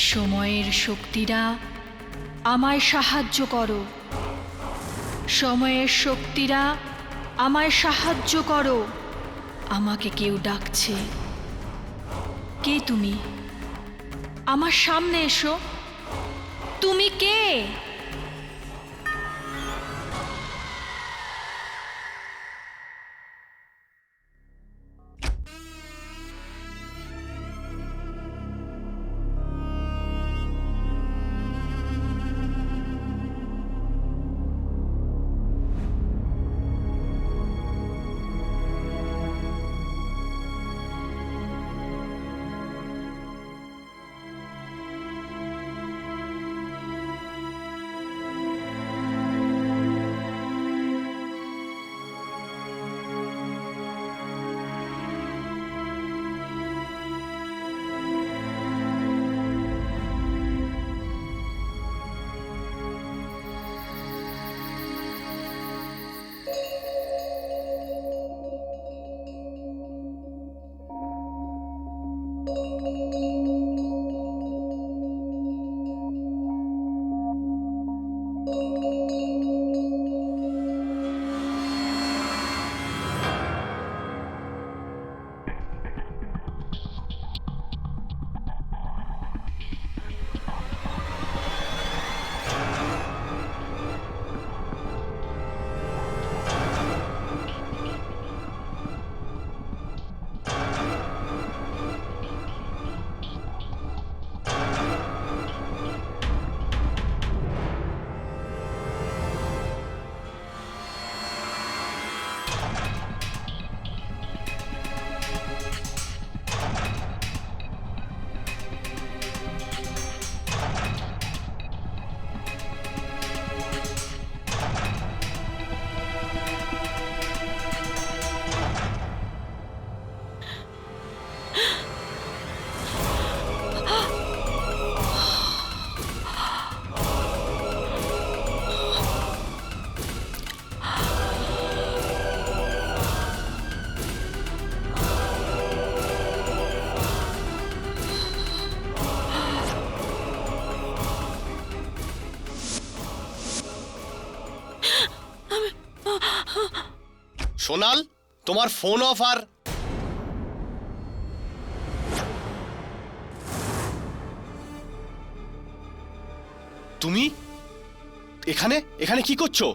সময়ের শক্তিরা আমায় সাহায্য করো, সময়ের শক্তিরা আমায় সাহায্য করো। আমাকে কেউ ডাকছে। কে তুমি? আমার সামনে এসো। তুমি কে? সোনাল, তোমার ফোন অফ। আর তুমি এখানে এখানে কি করছো?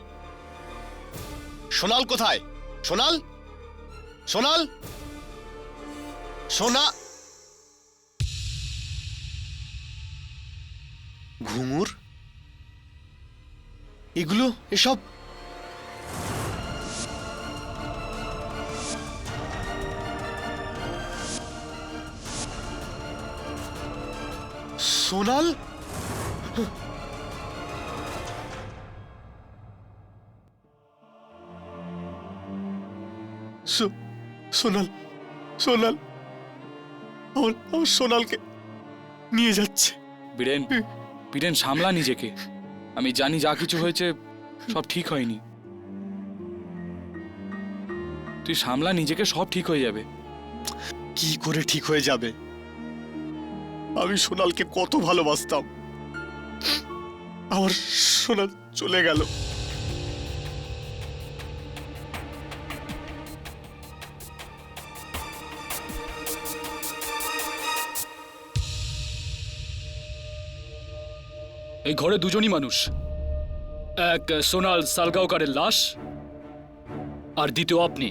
সোনাল কোথায়? সোনাল, সোনাল, সোনা। ঘুঙুর, এগুলো এসব সোনাল। সোনাল, সোনাল, আমার সোনালকে নিয়ে যাচ্ছে। বীরেন, বীরেন সামলা নিজেকে। আমি জানি যা কিছু হয়েছে সব ঠিক হয়নি। তুই সামলা নিজেকে, সব ঠিক হয়ে যাবে। কি করে ঠিক হয়ে যাবে? আমি সোনালকে কত ভালোবাসতাম, আমার সোনাল চলে গেল। এই ঘরে দুজনই মানুষ, এক সোনাল সালগাঁওকারের লাশ, আর দ্বিতীয় আপনি।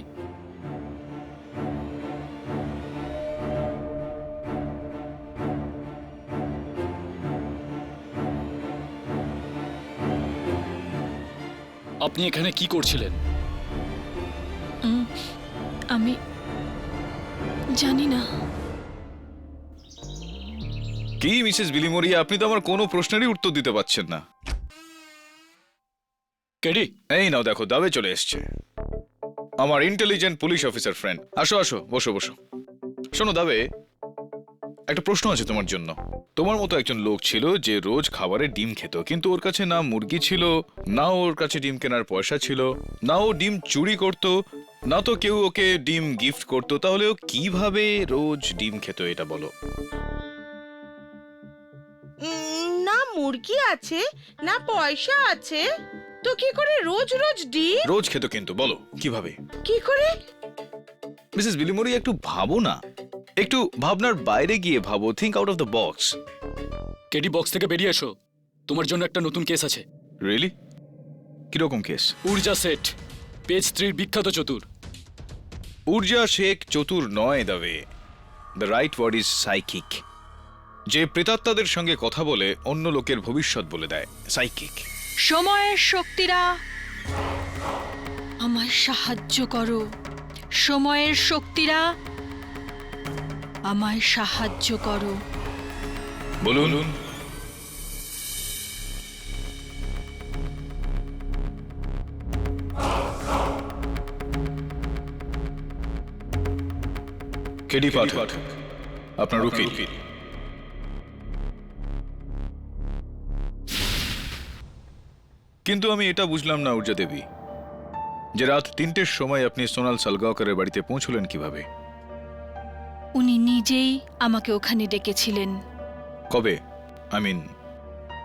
আপনি এখানে কি করছিলেন? আমি জানি না। কি মিসেস বিলিমোরিয়া, আপনি তো আমার কোনো প্রশ্নেরই উত্তর দিতে পারছেন না। কেডি, এই নাও দেখো, দাবে চলে এসছে। আমার ইন্টেলিজেন্ট পুলিশ অফিসার ফ্রেন্ড। আসো আসো, বসো বসো। শোনো দাবে, একটা প্রশ্ন আছে তোমার জন্য। তোমার মতো একজন লোক ছিল যে রোজ খাবারে ডিম খেত, কিন্তু ওর কাছে না মুরগি ছিল, না ওর কাছে ডিম কেনার পয়সা ছিল, না ও ডিম চুরি করত, না তো কেউ ওকে ডিম গিফট করতো। তাহলে ও কিভাবে রোজ ডিম খেত এটা বলো? মুরগি আছে না পয়সা আছে, তো কি করে রোজ রোজ ডিম? রোজ খেতো কিন্তু, বলো কিভাবে? কি করে? মিসেস বিলিমোরি, একটু ভাবো না, একটু ভাবনার বাইরে গিয়ে ভাবো, think out of the box. KD, box থেকে বেরিয়ে এসো, তোমার জন্য একটা নতুন কেস আছে। রিয়েলি? কিরকম কেস? ঊর্জা সেট, পেজ 3 বিখ্যাত চতুর। ঊর্জা শেখ চতুর নয় দাবে, the right word is psychic. যে প্রেতাত্মাদের সঙ্গে কথা বলে অন্য লোকের ভবিষ্যৎ বলে দেয়, সাইকিক। সময়ের শক্তিরা আমায় সাহায্য করো, সময়ের শক্তিরা আমায় সাহায্য করো। বলুন। কেডি পাঠক, আপনার উকিল। কিন্তু আমি এটা বুঝলাম না ঊর্জা দেবী, যে রাত 3টের সময় আপনি সোনাল সালগাঁওকরের বাড়িতে পৌঁছলেন কিভাবে? উনি নিজেই আমাকে ওখানে ডেকেছিলেন। কবে? আই মিন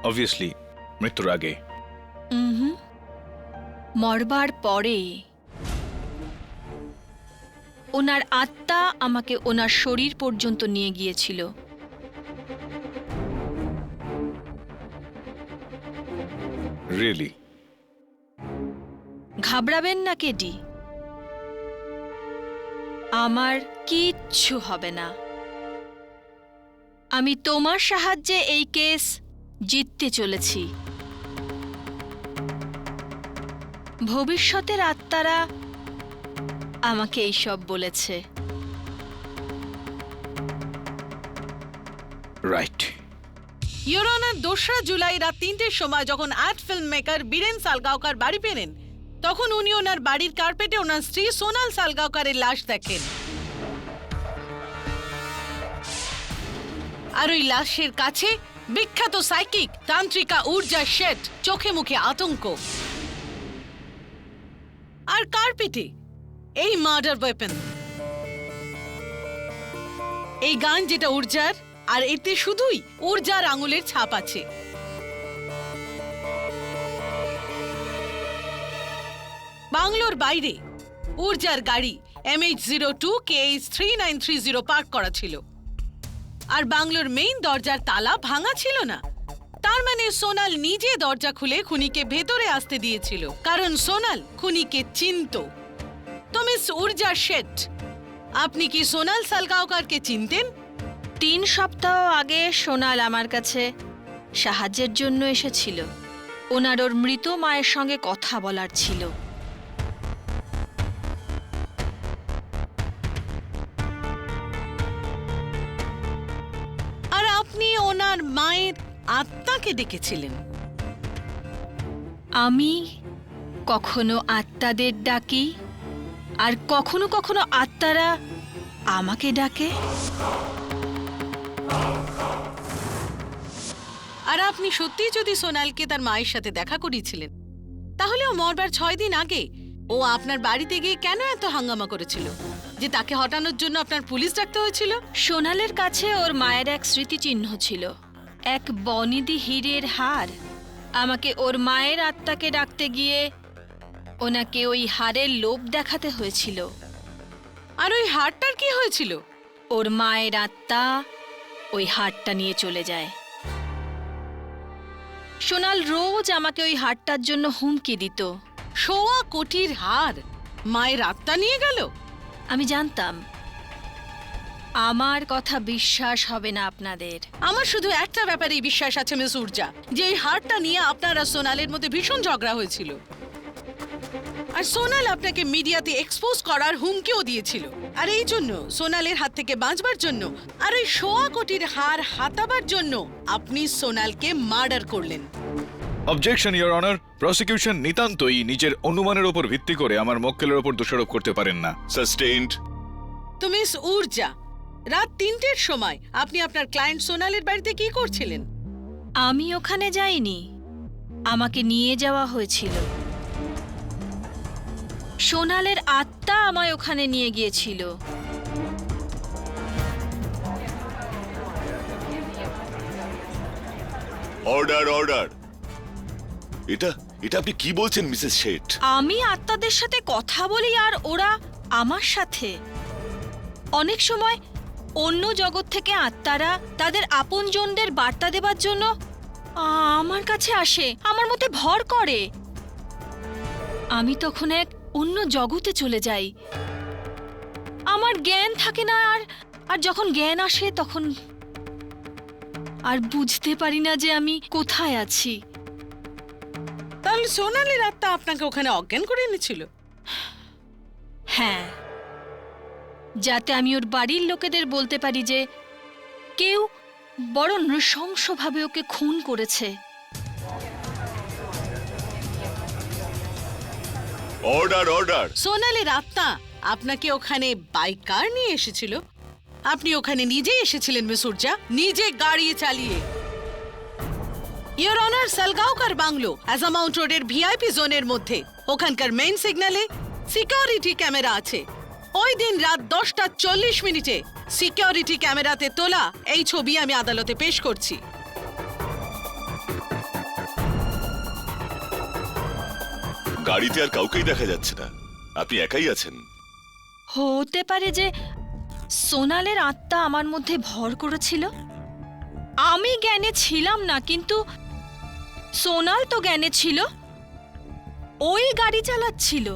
অবভিয়াসলি মৃত্যুর আগে। মরবার পরে ওনার আত্মা আমাকে ওনার শরীর পর্যন্ত নিয়ে গিয়েছিল। রিয়েলি? ঘাবড়াবেন না কেডি, আমার কিচ্ছু হবে না। আমি তোমার সাহায্যে এই কেস জিততে চলেছি। ভবিষ্যতের আত্মারা আমাকে এইসব বলেছে। রাইট। ইওর অনার, 2রা জুলাই রাত 3টের সময় যখন art film maker Biren Salgaocar বাড়ি ফেরেন, তখন উনি ওনার বাড়ির কার্পেটে ওনার স্ত্রী সোনাল সালগাঁওকরের লাশ দেখেন। আর ওই লাশের কাছে বিখ্যাত সাইকিক তান্ত্রিকা ঊর্জা শেঠ, চোখে মুখে আতঙ্ক। আর কার্পেটে এই মার্ডার ওয়েপন, এই গান যেটা ঊর্জার, আর এতে শুধুই ঊর্জার আঙুলের ছাপ আছে। বাংলোর বাইরে ঊর্জার গাড়ি MH02 KH 3930 পার্ক করা ছিল, আর বাংলোর মেইন দরজার তালা ভাঙা ছিল না। তার মানে সোনাল নিজে দরজা খুলে খুনিকে ভেতরে আসতে দিয়েছিল, কারণ সোনাল খুনিকে চিনত। তো মিস ঊর্জা শেঠ, আপনি কি সোনাল সালগাঁওকরকে চিনতেন? 3 সপ্তাহ আগে সোনাল আমার কাছে সাহায্যের জন্য এসেছিল। ওনার ওর মৃত মায়ের সঙ্গে কথা বলার ছিল। আর আপনি ওনার মায়ের আত্মাকে ডেকেছিলেন। আমি কখনো আত্মাদের ডাকি, আর কখনো কখনো আত্মারা আমাকে ডাকে। আর আপনি সত্যিই যদি সোনালকে তার মায়ের সাথে দেখা করিয়েছিলেন, তাহলে ও মরবার 6 দিন আগে ও আপনার বাড়িতে গিয়ে কেন এত হাঙ্গামা করেছিল যে তাকে হটানোর জন্য আপনার পুলিশ ডাকতে হয়েছিল? সোনালের কাছে ওর মায়ের এক স্মৃতিচিহ্ন ছিল, এক বনিদি হীরের হার। আমাকে ওর মায়ের আত্মাকে ডাকতে গিয়ে ওনাকে ওই হারের লোভ দেখাতে হয়েছিল। আর ওই হারটার কি হয়েছিল? ওর মায়ের আত্মা ওই হারটা নিয়ে চলে যায়। সোনাল রোজ আমাকে ওই হারটার জন্য হুমকি দিত। 1.25 কোটির হার মায়ের আত্মা নিয়ে গেল? আমি জানতাম আমার কথা বিশ্বাস হবে না আপনাদের। আমার শুধু একটা ব্যাপারেই বিশ্বাস আছে মিস ঊর্জা, যে এই হারটা নিয়ে আপনার আর সোনালের মধ্যে ভীষণ ঝগড়া হয়েছিল। আর সোনাল আপনাকে মিডিয়াতে এক্সপোজ করার হুমকিও দিয়েছিল। আর এই জন্য সোনালের হাত থেকে বাঁচবার জন্য আর ওই 1.25 কোটির হার হাতাবার জন্য আপনি সোনালকে মার্ডার করলেন। অবজেকশন ইওর অনার, প্রসিকিউশন নিতান্তই নিজের অনুমানের উপর ভিত্তি করে আমার মক্কেলের উপর দোষারোপ করতে পারেন না। সাস্টেইনড। তো মিস ঊর্জা, রাত 3টের সময় আপনি আপনার ক্লায়েন্ট সোনালের বাড়িতে কি করছিলেন? আমি ওখানে যাইনি, আমাকে নিয়ে যাওয়া হয়েছিল। সোনালের আত্মা আমায় ওখানে নিয়ে গিয়েছিল। Order order. এটা এটা আপনি কি বলছেন মিসেস শেঠ? আমি আত্মাদের সাথে কথা বলি আর ওরা আমার সাথে। অনেক সময় অন্য জগৎ থেকে আত্মারা তাদের আপনজনদের বার্তা দেবার জন্য আমার কাছে আসে, আমার মধ্যে ভর করে। আমি তখন এক অন্য জগতে চলে যাই। আমার জ্ঞান থাকে না, আর যখন জ্ঞান আসে তখন আর বুঝতে পারি না যে আমি কোথায় আছি। তাহলে সোনালির আত্মা আপনাকে ওখানে অজ্ঞান করে এনেছিল? হ্যাঁ, যাতে আমি ওর বাড়ির লোকেদের বলতে পারি যে কেউ বড় নৃশংসভাবে ওকে খুন করেছে। Order order. সোনালির আত্মা আপনাকে ওখানে বাইক কার নিয়ে এসেছিল? আপনি ওখানে নিজেই এসেছিলেন মিস উর্জা, নিজে গাড়ি চালিয়ে। ইয়োর অনার, সালগাঁওকার বাংলো অ্যাজামাউন্ট রোডের ভিআইপি জোনের মধ্যে। ওখানকার মেইন সিগন্যালে সিকিউরিটি ক্যামেরা আছে। ওই দিন রাত 10:40 সিকিউরিটি ক্যামেরাতে তোলা এই ছবি আমি আদালতে পেশ করছি। গাড়িতে আর কাউকেই দেখা যাচ্ছে না, আপনি একাই আছেন। হতে পারে যে সোনালের আত্মা আমার মধ্যে ভর করেছিল। আমি জ্ঞানে ছিলাম না, কিন্তু সোনাল তো জ্ঞানে ছিল। ওই গাড়ি চালাচ্ছিল,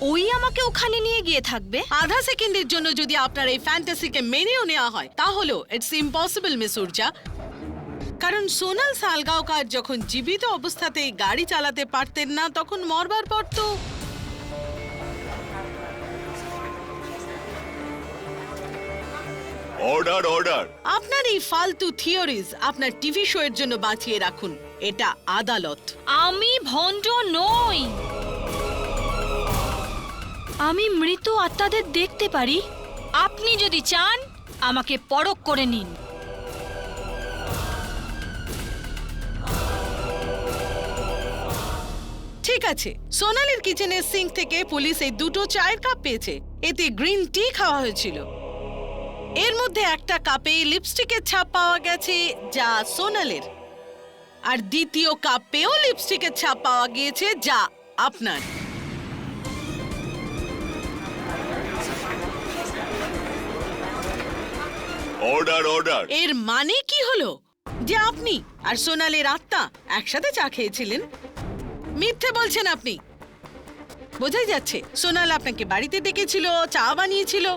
ওই আমাকে ওখানে নিয়ে গিয়ে থাকবে। আধা সেকেন্ডের জন্য যদি আপনার এই ফ্যান্টাসিকে মেনেও নেওয়া হয় তাহলেও ইটস ইম্পসিবল মিস উর্জা। কারণ সোনাল সালগাঁওকার যখন জীবিত অবস্থাতেই গাড়ি চালাতে পারতেন না, তখন মরবার পর তো অর্ডার অর্ডার। আপনার এই ফালতু থিওরিজ আপনার টিভি শো এর জন্য বাঁচিয়ে রাখুন। এটা আদালত। আমি ভণ্ড নই। আমি মৃত আত্মাদের দেখতে পারি। আপনি যদি চান আমাকে পরখ করে নিন। ঠিক আছে, সোনালির কিচেনের সিঙ্ক থেকে পুলিশ এই দুটো চায়ের কাপ পেয়েছে। এতে গ্রিন টি খাওয়া হয়েছিল। এর মধ্যে একটা কাপে লিপস্টিকের ছাপ পাওয়া গেছে যা সোনালের, আর দ্বিতীয় কাপেও লিপস্টিকের ছাপ পাওয়া গিয়েছে যা আপনার। Order order. এর মানে কি হলো যে আপনি আর সোনালের আত্মা একসাথে চা খেয়েছিলেন? মিথ্যে বলছেন আপনি। বোঝাই যাচ্ছে সোনাল আপনাকে বাড়িতে ডেকেছিল, চা বানিয়েছিল,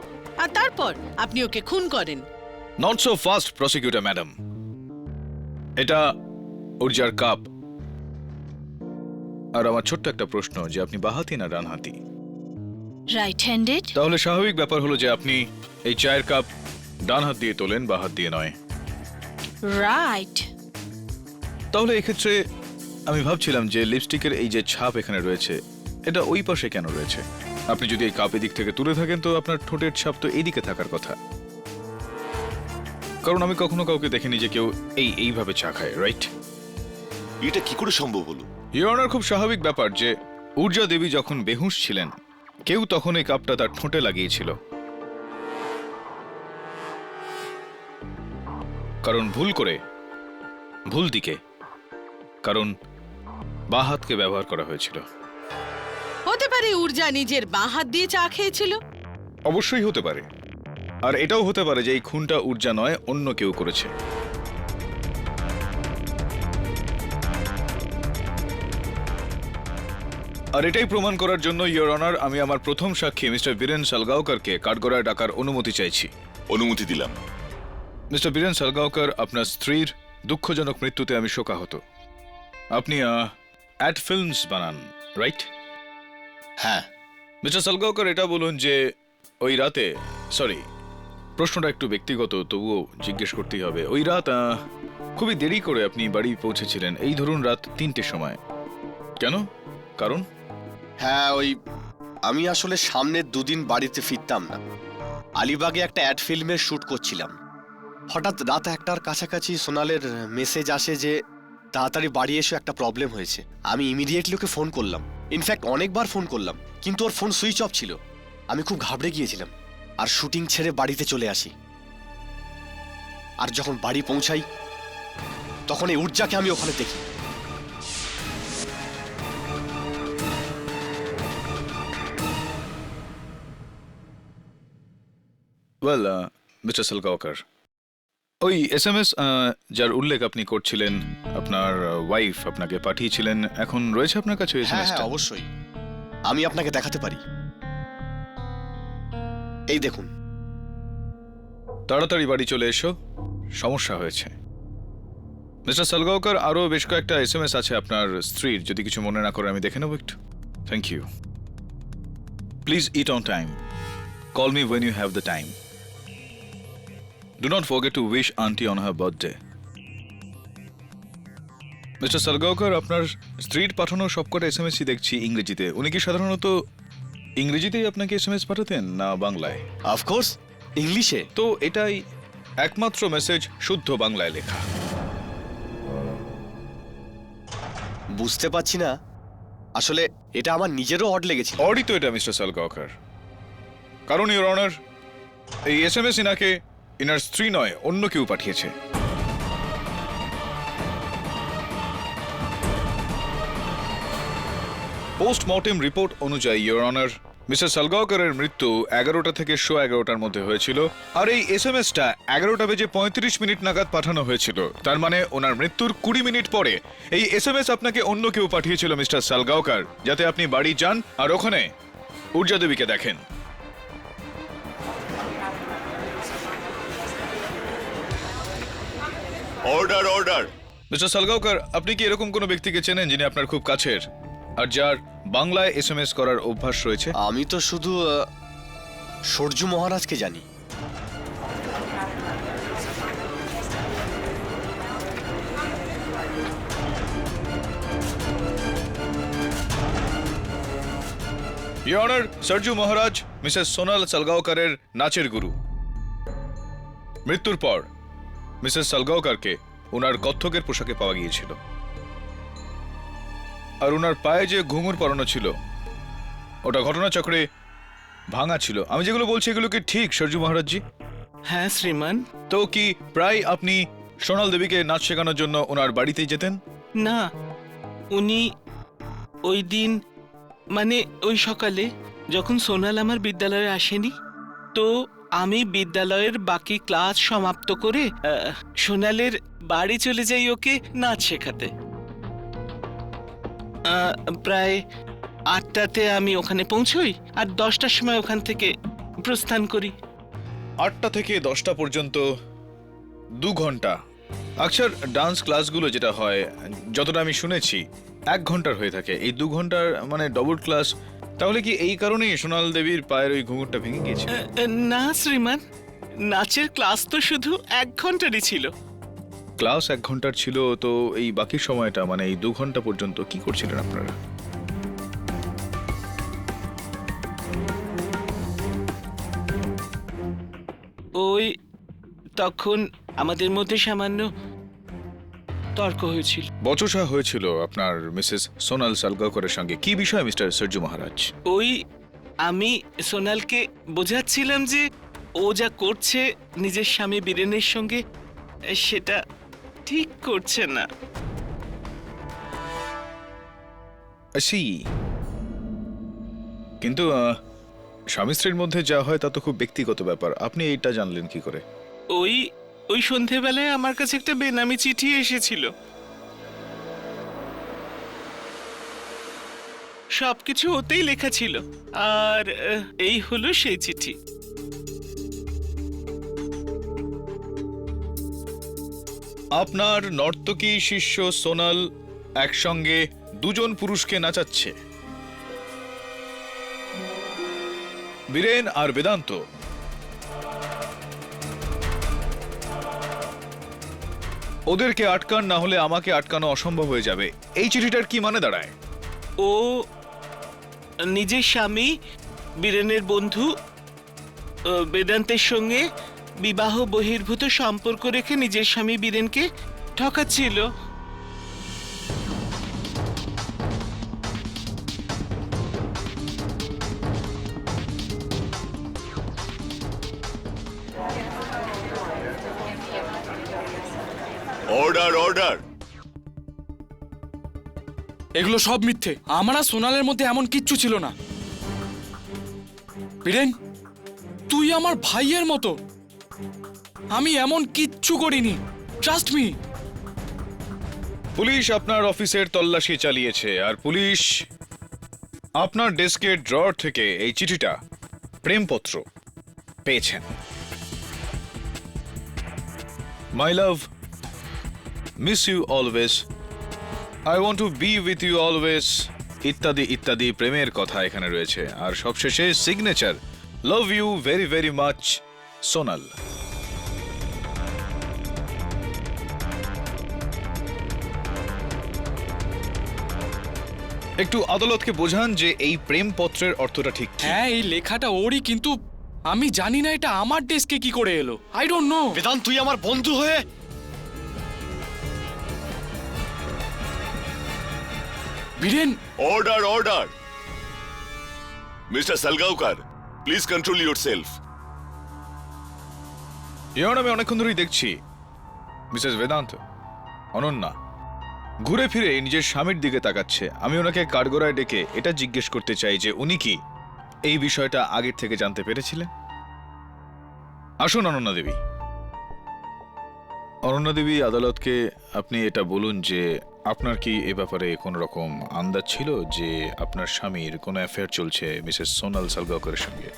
আর তারপর আপনি ওকে খুন করেন। Not so fast prosecutor madam. এটা উর্জার কাপ। আর আমার ছোট্ট একটা প্রশ্ন, যে আপনি বাহাতি না ডানহাতি? Right handed. তাহলে স্বাভাবিক ব্যাপার হলো যে আপনি এই চায়ের কাপ ডান হাত দিয়ে তোলেন, বা হাত দিয়ে নয়। রাইট। তাহলে এক্ষেত্রে আমি ভাবছিলাম যে লিপস্টিকের এই যে ছাপ এখানে রয়েছে, এটা ওই পাশে কেন রয়েছে? আপনি যদি এই কাপ এদিক থেকে তুলে থাকেন তো আপনার ঠোঁটের ছাপ তো এইদিকে থাকার কথা। কারণ আমি কখনো কাউকে দেখিনি যে কেউ এইভাবে চা খায়, রাইট? এটা কি করে সম্ভব হলো? ইওর অনার, খুব স্বাভাবিক ব্যাপার যে ঊর্জা দেবী যখন বেহুঁশ ছিলেন, কেউ তখন এই কাপটা তার ঠোঁটে লাগিয়েছিল। কারণ ভুল দিকে, কারণ বাঁ হাতকে ব্যবহার করা হয়েছিল। হতে পারে উর্জা নিজের বাঁ হাত দিয়ে চা খেয়েছিল। অবশ্যই হতে পারে। আর এটাও হতে পারে যে এই খুনটা উর্জা নয়, অন্য কেউ করেছে। আর এটাই প্রমাণ করার জন্য ইওর অনার, আমি আমার প্রথম সাক্ষী মিস্টার বীরেন সালগাঁওকারকে কাঠগড়ায় ডাকার অনুমতি চাইছি। অনুমতি দিলাম। মিস্টার বীরেন সালগাঁওকার, আপনার স্ত্রীর দুঃখজনক মৃত্যুতে আমি শোকাহত। আপনি অ্যাড ফিল্মস বানান, রাইট? হ্যাঁ। মিস্টার সালগাঁওকার, এটা বলুন যে ওই রাতে, সরি প্রশ্নটা একটু ব্যক্তিগত, তবুও জিজ্ঞেস করতেই হবে। ওই রাত খুবই দেরি করে আপনি বাড়ি পৌঁছেছিলেন, এই ধরুন রাত 3টের সময়। কেন? কারণ? হ্যাঁ, আমি আসলে সামনের দুদিন বাড়িতে ফিরতাম না। আলিবাগে একটা অ্যাড ফিল্মের শ্যুট করছিলাম। হঠাৎ রাত 1টার কাছাকাছি সোনালের মেসেজ আসে যে তাড়াতাড়ি বাড়ি এসে একটা প্রবলেম হয়েছে। আমি ইমিডিয়েটলি ওকে ফোন করলাম, ইনফ্যাক্ট অনেকবার ফোন করলাম, কিন্তু ওর ফোন সুইচ অফ ছিল। আমি খুব ঘাবড়ে গিয়েছিলাম আর শুটিং ছেড়ে বাড়িতে চলে আসি। আর যখন বাড়ি পৌঁছাই তখন এই ঊর্জাকে আমি ওখানে দেখি। ওয়েল মিস্টার সালগাওকর, ওই SMS যার উল্লেখ আপনি করছিলেন, আপনার ওয়াইফ আপনাকে পাঠিয়েছিলেন, এখন রয়েছে আপনার কাছে হ্যাঁ এসএমএসটা? হ্যাঁ অবশ্যই, আমি আপনাকে দেখাতে পারি। এই দেখুন। তাড়াতাড়ি বাড়ি চলে এসো, সমস্যা হয়েছে। মিস্টার সালগাওকর, আরও বেশ কয়েকটা SMS আছে আপনার স্ত্রীর, যদি কিছু মনে না করে আমি দেখে নেব একটু। Thank you. Please eat on time. Call me when you have the time. Do not forget to wish aunty on her birthday. Mister Salgaonkar, আপনার স্ত্রীর পাঠানো সবকটা এসএমএসই দেখছি ইংরেজিতে। উনি কি সাধারণত ইংরেজিতেই আপনাকে এসএমএস পাঠাতেন না বাংলায়? অফকোর্স ইংলিশে। তো এটাই একমাত্র মেসেজ শুদ্ধ বাংলায় লেখা। বুঝতে পারছি না, আসলে এটা আমার নিজেরও অড লেগেছিল। অডই তো এটা মিস্টার সালগাওকর, কারণ ইওর অনার এই এসএমএস ইনাকে ইনার স্ত্রী নয় অন্য কেউ পাঠিয়েছে। পোস্টমর্টেম রিপোর্ট অনুযায়ী ইওর অনার মিস্টার সালগাওকরের মৃত্যু 11টা থেকে 11:15টার মধ্যে হয়েছিল, আর এই এসএমএসটা 11:35 নাগাদ পাঠানো হয়েছিল। তার মানে ওনার মৃত্যুর 20 মিনিট পরে এই এসএমএস আপনাকে অন্য কেউ পাঠিয়েছিল মিস্টার সালগাওকর, যাতে আপনি বাড়ি যান আর ওখানে ঊর্জা দেবীকে দেখেন। Order order. মিস্টার সালগাওকর, আপনি কি এরকম কোনো ব্যক্তিকে চেনেন যিনি আপনার খুব কাছের আর যার বাংলায় এসএমএস করার অভ্যাস রয়েছে? আমি তো শুধু সূর্য মহারাজকে জানি। Your honour, Sarju Maharaj Mrs Sonal সালগাওকরের নাচের গুরু। মৃত্যুর পর মিসেস সালগাওকরকে ওনার কত্থকের পোশাকে পাওয়া গিয়েছিল, আর ওনার পায়ে যে ঘুঙুর পরানো ছিল ওটা ঘটনাচক্রে ভাঙা ছিল। আমি যেগুলো বলছি এগুলো কি ঠিক সরজু মহারাজজি? হ্যাঁ শ্রীমান। তো কি প্রায় আপনি সোনাল দেবীকে নাচ শেখানোর জন্য ওনার বাড়িতেই যেতেন? না, উনি ওই দিন মানে ওই সকালে যখন সোনাল আমার বিদ্যালয়ে আসেনি, তো আমি বিদ্যালয়ের বাকি ক্লাস সমাপ্ত করে সোনালের বাড়ি চলে যাই ওকে নাচ শেখাতে। প্রায় 8টাতে আমি ওখানে পৌঁছই আর 10টার সময় ওখান থেকে প্রস্থান করি। 8টা থেকে 10টা পর্যন্ত 2 ঘন্টা। আচ্ছা, ডান্স ক্লাসগুলো যেটা হয়, যতটা আমি শুনেছি 1 ঘন্টার হয়ে থাকে। এই 2 ঘন্টার মানে ডবল ক্লাস। তাহলে কি এই কারণেই সোনাল দেবীর পায়ের ওই ঘুঙুরটা ভেঙে গিয়েছে? না শ্রীমান, নাচের ক্লাস তো শুধু 1 ঘন্টারই ছিল। ক্লাস 1 ঘন্টার ছিল, তো এই বাকি সময়টা মানে এই 2 ঘন্টা পর্যন্ত কি করছিলেন আপনারা? ওই তখন আমাদের মধ্যে সামান্য তর্ক হয়েছিল। বচসা হয়েছিল আপনার মিসেস সোনাল সালগাওকরের সঙ্গে। কি বিষয় মিস্টার সরজু মহারাজ? ওই আমি সোনালকে বোঝাচ্ছিলাম যে ও যা করছে নিজের স্বামী বীরেনের সঙ্গে, সেটা ঠিক করছে না। কিন্তু স্বামী স্ত্রীর মধ্যে যা হয় তা তো খুব ব্যক্তিগত ব্যাপার। আপনি এইটা জানলেন কি করে? ওই সন্ধেবেলায় আমার কাছে একটা বেনামি চিঠি এসেছিল। সবকিছু ওতেই লেখা ছিল, আর এই হলো সেই চিঠি। আপনার নর্তকী শিষ্য সোনাল একসঙ্গে 2 জন পুরুষকে নাচাচ্ছে, বীরেন আর বেদান্ত। ওদেরকে আটকান, না হলে আমাকে আটকানো অসম্ভব হয়ে যাবে। এই চিঠিটার কি মানে দাঁড়ায়? ও নিজের স্বামী বীরেনের বন্ধু বেদান্তের সঙ্গে বিবাহ বহির্ভূত সম্পর্ক রেখে নিজের স্বামী বীরেনকে ঠকাচ্ছিল। Order order. এগুলো সব মিথ্যে। আমার আর সোনালের মধ্যে এমন কিচ্ছু ছিল না। বীরেন, তুই আমার ভাইয়ের মতো। আমি এমন কিচ্ছু করিনি, ট্রাস্ট মি। পুলিশ আপনার অফিসের তল্লাশি চালিয়েছে আর পুলিশ আপনার ডেস্কের ড্রয়ার থেকে এই চিঠিটা, প্রেমপত্র পেয়েছেন। My love, miss you always, I want to be with you always, ইত্যাদি ইত্যাদি প্রেমের কথা এখানে রয়েছে। আর সবশেষে signature, love you very very much, Sonal. একটু আদালতকে বোঝান যে এই প্রেমপত্রের অর্থটা ঠিক কি। হ্যাঁ, এই লেখাটা ওরই, কিন্তু আমি জানি না এটা আমার ডেস্কে কি করে এলো। I don't know. বেদান্ত, তুই আমার বন্ধু হয়ে Biren, order order. Mister Salgaocar, please control your self. আমি অনেকক্ষণ ধরেই দেখছি মিসেস বেদান্ত, অনন্যা ঘুরে ফিরে নিজের স্বামীর দিকে তাকাচ্ছে। আমি ওনাকে কাঠগড়ায় ডেকে এটা জিজ্ঞেস করতে চাই যে উনি কি এই বিষয়টা আগের থেকে জানতে পেরেছিলেন। আসুন অনন্যা দেবী। অনন্যা দেবী, আদালতকে আপনি এটা বলুন যে আপনার কি এ ব্যাপারে কোন রকম আন্দাজ ছিল যে আপনার স্বামীর কোনো অ্যাফেয়ার চলছে মিসেস সোনাল সালগাওকরের সঙ্গে?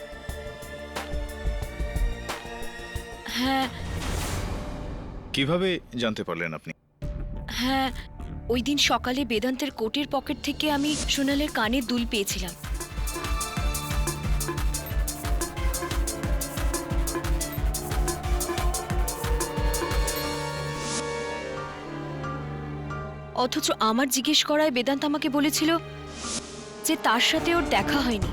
হ্যাঁ কিভাবে জানতে পারলেন আপনি? হ্যাঁ, ওই দিন সকালে বেদান্তের কোটের পকেট থেকে আমি সোনালের কানের দুল পেয়েছিলাম। অথচ আমার জিজ্ঞেস করায় বেদান্ত আমাকে বলেছিল যে তার সাথে ওর দেখা হয়নি।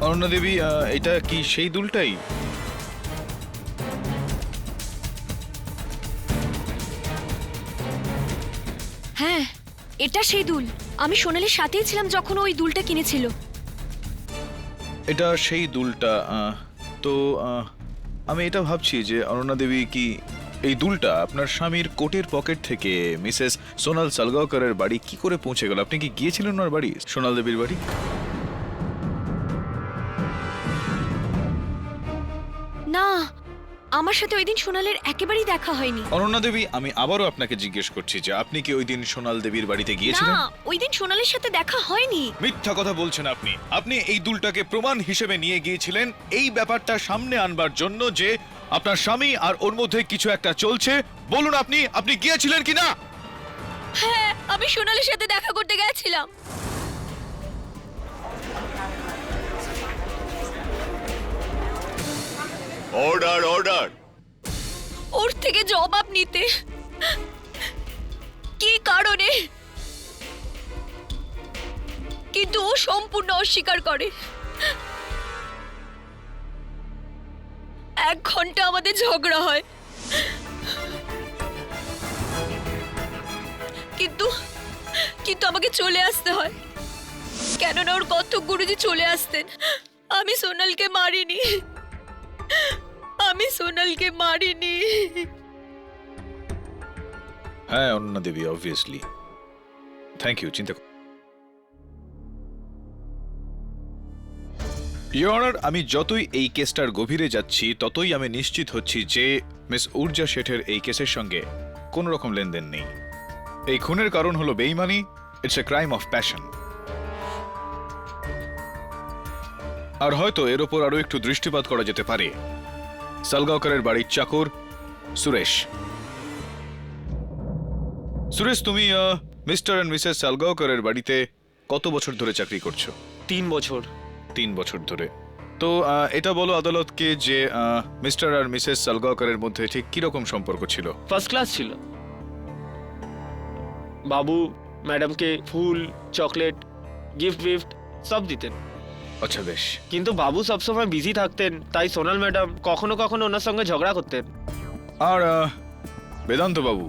অনন্যা দেবী, এটা কি সেই দুলটাই? হ্যাঁ, এটা সেই দুল। আমি সোনালের সাথেই ছিলাম যখন ওই দুলটা কিনেছিল। এটা সেই দুলটা। তো আমি এটা ভাবছি যে অনন্যা দেবী, কি এই দুলটা আপনার স্বামীর কোটের পকেট থেকে মিসেস সোনাল সালগাওকরের বাড়ি কি করে পৌঁছে গেল? আপনি কি গিয়েছিলেন ওনার বাড়ি, সোনাল দেবীর বাড়ি? না, আমার সাথে ওই দিন সোনালের একেবারেই দেখা হয়নি। অনন্যা দেবী, আমি আবারও আপনাকে জিজ্ঞেস করছি যে আপনি কি ওই দিন সোনাল দেবীর বাড়িতে না, গিয়েছিলেন? ওই দিন সোনালের সাথে দেখা হয়নি। মিথ্যা কথা বলছেন আপনি। আপনি এই দুলটাকে প্রমাণ হিসেবে নিয়ে গিয়েছিলেন এই ব্যাপারটা সামনে আনবার জন্য যে আপনার স্বামী আর ওর মধ্যে কিছু একটা চলছে। বলুন আপনি গিয়েছিলেন কিনা? হ্যাঁ, আমি সোনালের সাথে দেখা করতে গেছিলাম। Order order. ওর থেকে জবাব নিতে কি কারণে? কিন্তু ও সম্পূর্ণ অস্বীকার করে। 1 ঘন্টা আমাদের ঝগড়া হয়, কিন্তু আমাকে চলে আসতে হয়, কেননা ওর কত্থক গুরুজি চলে আসতেন। আমি সোনালকে মারিনি। হ্যাঁ অনন্যা দেবী, অবভিয়াসলি। থ্যাংক ইউ, চিন্তা করুন। ইওর অনার, আমি যতই এই কেসটার গভীরে যাচ্ছি ততই আমি নিশ্চিত হচ্ছি যে মিস ঊর্জা শেঠের এই কেসের সঙ্গে কোনো রকম লেনদেন নেই। এই খুনের কারণ হলো বেইমানি। It's a crime of passion. আর হয়তো এর ওপর আরো একটু দৃষ্টিপাত করা যেতে পারে। সালগাওকরের বাড়ির চাকর সুরেশ। সুরেশ, তুমি মিস্টার এন্ড মিসেস সালগাওকরের বাড়িতে কত বছর ধরে চাকরি করছো? 3 বছর। 3 বছর ধরে। তো এটা বলো আদালতকে যে মিস্টার আর মিসেস সালগাওকরের মধ্যে ঠিক কিরকম সম্পর্ক ছিল? ফার্স্ট ক্লাস ছিল। বাবু ম্যাডামকে ফুল, চকলেট, গিফট সব দিতেন। আচ্ছা, বেশ। কিন্তু বাবু সবসময় বিজি থাকতেন, তাই সোনাল ম্যাডাম কখনো কখনো ওনার সঙ্গে ঝগড়া করতেন। আর বেদান্ত বাবু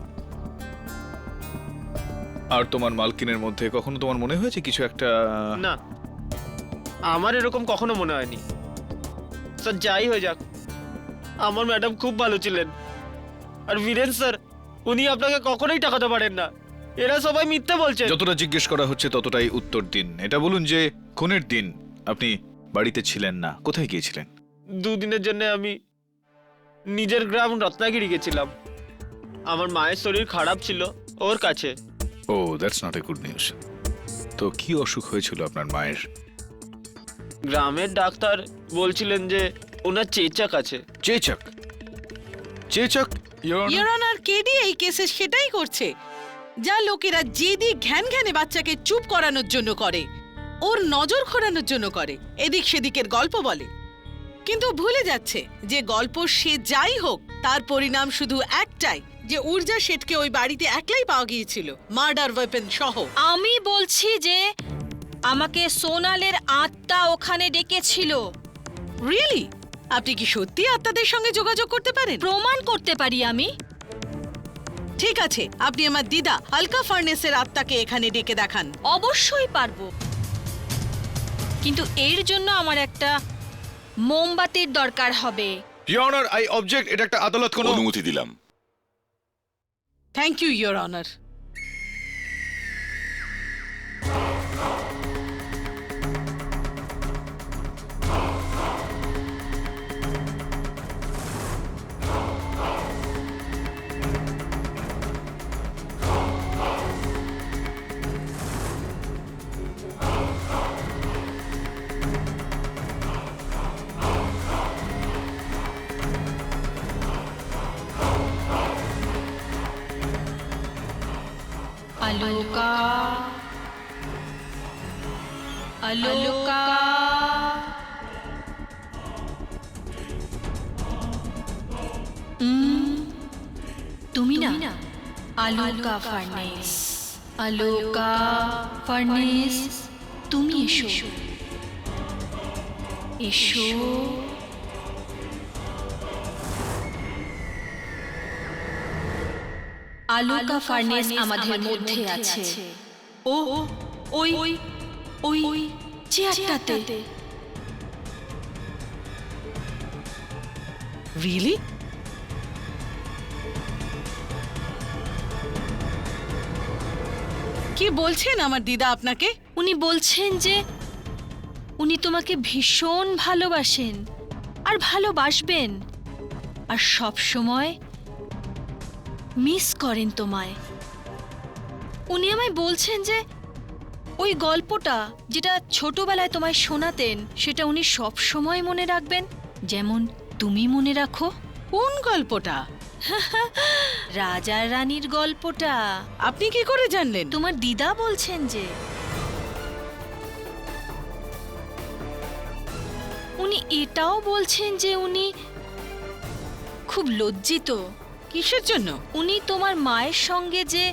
আর তোমার মালকিনের মধ্যে কখনো তোমার মনে হয়েছে কিছু একটা? না, আমার এরকম কখনো মনে হয়নি। স্যার, যাই হয়ে যাক, আমার ম্যাডাম খুব ভালো ছিলেন। আর বীরেন স্যার, উনি আপনাকে কখনোই টাকাতে পারেন না। এরা সবাই মিথ্যে বলছে। যতটা জিজ্ঞেস করা হচ্ছে ততটাই উত্তর দিন। এটা বলুন যে খুনের দিন আপনি বাড়িতে ছিলেন না, কোথায় গিয়েছিলেন? 2 দিনের জন্য আমি নিজের গ্রাম রত্নাগিরি গেছিলাম। আমার মায়ের শরীর খারাপ ছিল ওর কাছে। Oh, that's not a good news. তো কি অসুখ হয়েছিল আপনার মায়ের? গ্রামের ডাক্তার বলছিলেন যে ওনার চেচাক আছে। চেচক? চেচক? ইওর অনার, কেডি এই কেসে সেটাই করছে যা লোকেরা জেদি ঘ্যান ঘ্যানে বাচ্চাকে চুপ করানোর জন্য করে, ওর নজর ঘোরানোর জন্য করে, এদিক সেদিকের গল্প বলে। কিন্তু ভুলে যাচ্ছে যে গল্প সে যাই হোক, তার পরিণাম শুধু একটাই, যে ঊর্জা শেঠকে ওই বাড়িতে একলাই পাওয়া গিয়েছিল, মার্ডার ওয়েপন সহ। আমি বলছি যে আমাকে সোনালের আত্মা ওখানে ডেকেছিল। রিয়েলি? আপনি কি সত্যি আত্মাদের সঙ্গে যোগাযোগ করতে পারেন? প্রমাণ করতে পারি আমি। ঠিক আছে, আপনি আমার দিদা আলকা ফার্নেসের আত্মাকে এখানে ডেকে দেখান। অবশ্যই পারবো, কিন্তু এর জন্য আমার একটা মোমবাতির দরকার হবে। Your honour, I object. এটা একটা আদালত। কোনো অনুমতি দিলাম। Thank you your honour. Aloka, Aloka, তুমি না? আলোকা ফার্নেস, আলোকা ফার্নেস, তুমি এসো, এসো। আলোকা ফার্নেস আমাদের মধ্যে আছে। ও ওই ওই ওই চেয়ারটাতে। রিয়েলি? কি বলছেন আমার দিদা আপনাকে? উনি বলছেন যে উনি তোমাকে ভীষণ ভালোবাসেন আর ভালোবাসবেন, আর সব সময় মিস করেন তোমায়। উনি আমায় বলছেন যে ওই গল্পটা যেটা ছোটবেলায় তোমায় শোনাতেন সেটা উনি সব সময় মনে রাখবেন, যেমন তুমি মনে রাখো। কোন গল্পটা? রাজার রানীর গল্পটা। আপনি কি করে জানলেন? তোমার দিদা বলছেন যে উনি এটাও বলছেন যে উনি খুব লজ্জিত। কিসের জন্য? উনি তোমার মায়ের সঙ্গে যে,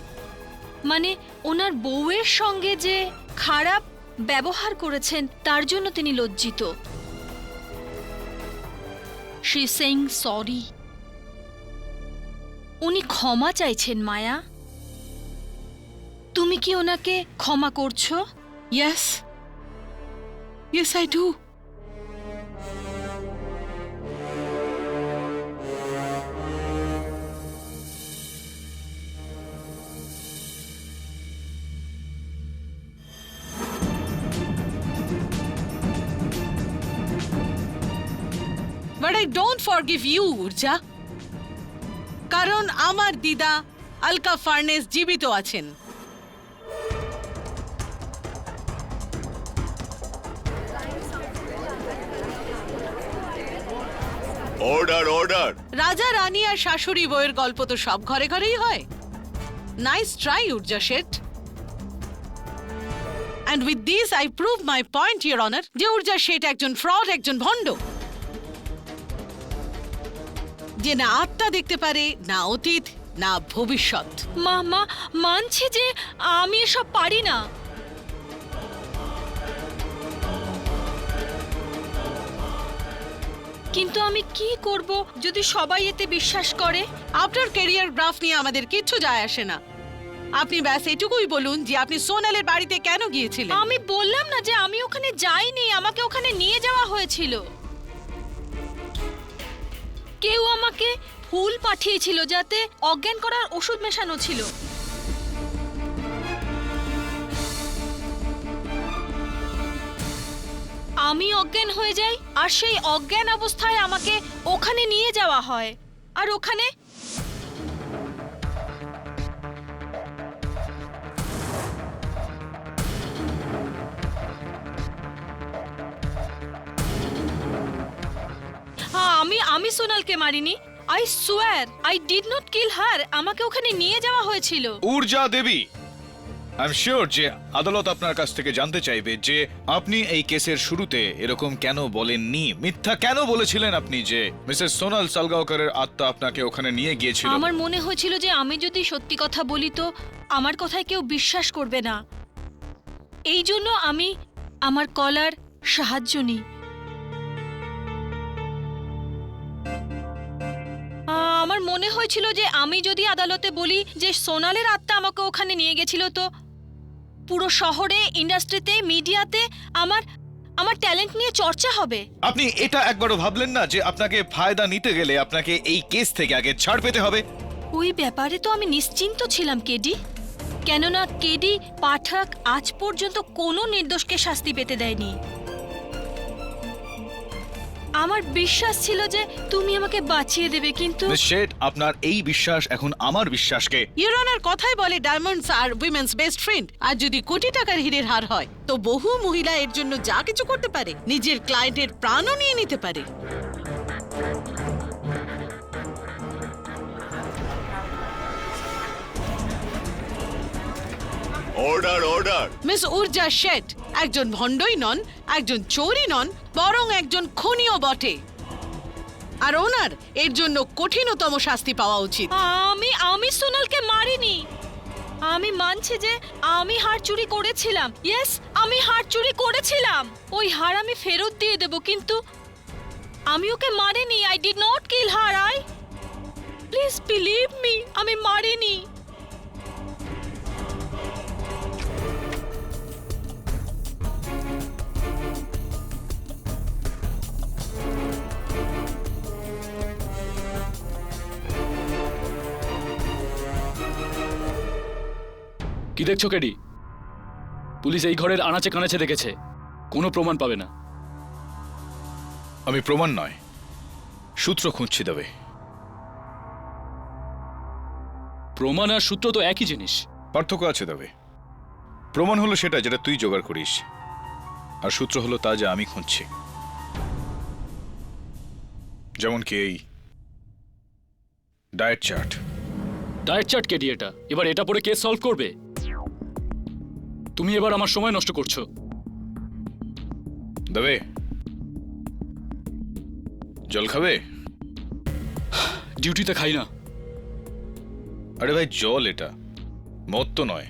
মানে ওনার বউয়ের সঙ্গে যে খারাপ ব্যবহার করেছেন তার জন্য তিনি লজ্জিত। She saying sorry. উনি ক্ষমা চাইছেন মায়া। তুমি কি ওনাকে ক্ষমা করছো? Yes, yes I do. But I don't forgive you, উর্জা। কারণ আমার দিদা আলকা ফার্নেস জীবিত আছেন। Order, order. রাজা রানী আর শাশুড়ি বউয়ের গল্প তো সব ঘরে ঘরেই হয়। Nice try, Urja Sheth. And with this I prove my point, Your Honor, যে উর্জা শেঠ একজন ফ্রড, একজন ভণ্ড, যে না আত্মা দেখতে পারে, না অতীত, না ভবিষ্যৎ। মা মানছি যে আমি এসব পারি না, কিন্তু আমি কি করব যদি সবাই এতে বিশ্বাস করে? আপনার ক্যারিয়ার গ্রাফ নিয়ে আমাদের কিচ্ছু যায় আসে না। আপনি ব্যাস এটুকুই বলুন যে আপনি সোনালের বাড়িতে কেন গিয়েছিলেন। আমি বললাম না যে আমি ওখানে যাইনি, আমাকে ওখানে নিয়ে যাওয়া হয়েছিল। কেউ আমাকে ফুল পাঠিয়েছিল যাতে অজ্ঞান করার ওষুধ মেশানো ছিল। আমি অজ্ঞান হয়ে যাই আর সেই অজ্ঞান অবস্থায় আমাকে ওখানে নিয়ে যাওয়া হয়। আর ওখানে আমি সোনালকে মারিনি। I swear I did not kill her. আমাকে ওখানে নিয়ে যাওয়া হয়েছিল। Urja Devi, I am sure যে আদালত আপনার কাছ থেকে জানতে চাইবে যে আপনি এই কেসের শুরুতে এরকম কেন বলেননি, মিথ্যা কেন বলেছিলেন আপনি যে মিসেস সোনাল সালগাওকরের আত্মা আপনাকে ওখানে নিয়ে গিয়েছিল। আমার মনে হয়েছিল যে আমি যদি সত্যি কথা বলি তো আমার কথায় কেউ বিশ্বাস করবে না। এই জন্য আমি আমার কলার সাহায্য নিই। আমার মনে হয়েছিল যে আমি যদি আদালতে বলি যে সোনালের আত্মা আমাকে ওখানে নিয়ে গেছিল তো পুরো শহরে, ইন্ডাস্ট্রিতে, মিডিয়াতে আমার ট্যালেন্ট নিয়ে চর্চা হবে। আপনি এটা একবারও ভাবলেন না যে আপনাকে ফায়দা নিতে গেলে আপনাকে এই কেস থেকে আগে ছাড় পেতে হবে? ওই ব্যাপারে তো আমি নিশ্চিন্ত ছিলাম কেডি, কেননা কেডি পাঠক আজ পর্যন্ত কোনো নির্দোষকে শাস্তি পেতে দেয়নি। আমার বিশ্বাস ছিল যে তুমি আমাকে বাঁচিয়ে দেবে, কিন্তু মিস শেঠ, আপনার এই বিশ্বাস এখন আমার বিশ্বাসকে। ইউর অনার কথাই বলে ডায়মন্ডস আর উইমেন্স বেস্ট ফ্রেন্ড। আর যদি কোটি টাকার হীরের হার হয় তো বহু মহিলা এর জন্য যা কিছু করতে পারে, নিজের ক্লায়েন্টের প্রাণও নিয়ে নিতে পারে। Order order. মিস ঊর্জা শেঠ একজন ভণ্ডই নন, একজন চোরই নন, বরং একজন খুনিও বটে। আর ওনার এর জন্য কঠিনতম শাস্তি পাওয়া উচিত। আমি সোনালকে মারিনি। আমি মানছি যে আমি হার চুরি করেছিলাম। ইয়েস, আমি হার চুরি করেছিলাম। ওই হার আমি ফেরত দিয়ে দেব, কিন্তু আমি ওকে মারিনি। I did not kill her. Please believe me, আমি মারিনি। কি দেখছো কেডি? পুলিশ এই ঘরের আনাচে কানাচে দেখেছে, কোনো প্রমাণ পাবে না। আমি প্রমাণ নয়, সূত্র খুঁজছি দেবে। প্রমাণ আর সূত্র তো একই জিনিস। পার্থক্য আছে দেবে। প্রমাণ হলো সেটা যেটা তুই জোগাড় করিস, আর সূত্র হলো তা যা আমি খুঁজছি। যেমন কি এই diet chart. Diet chart KD এটা? এবার এটা পরে কেস সলভ করবে? তুমি এবার আমার সময় নষ্ট করছো। দেবে জল খাবে? ডিউটিতে খাই না। আরে ভাই, জল এটা, মদ তো নয়।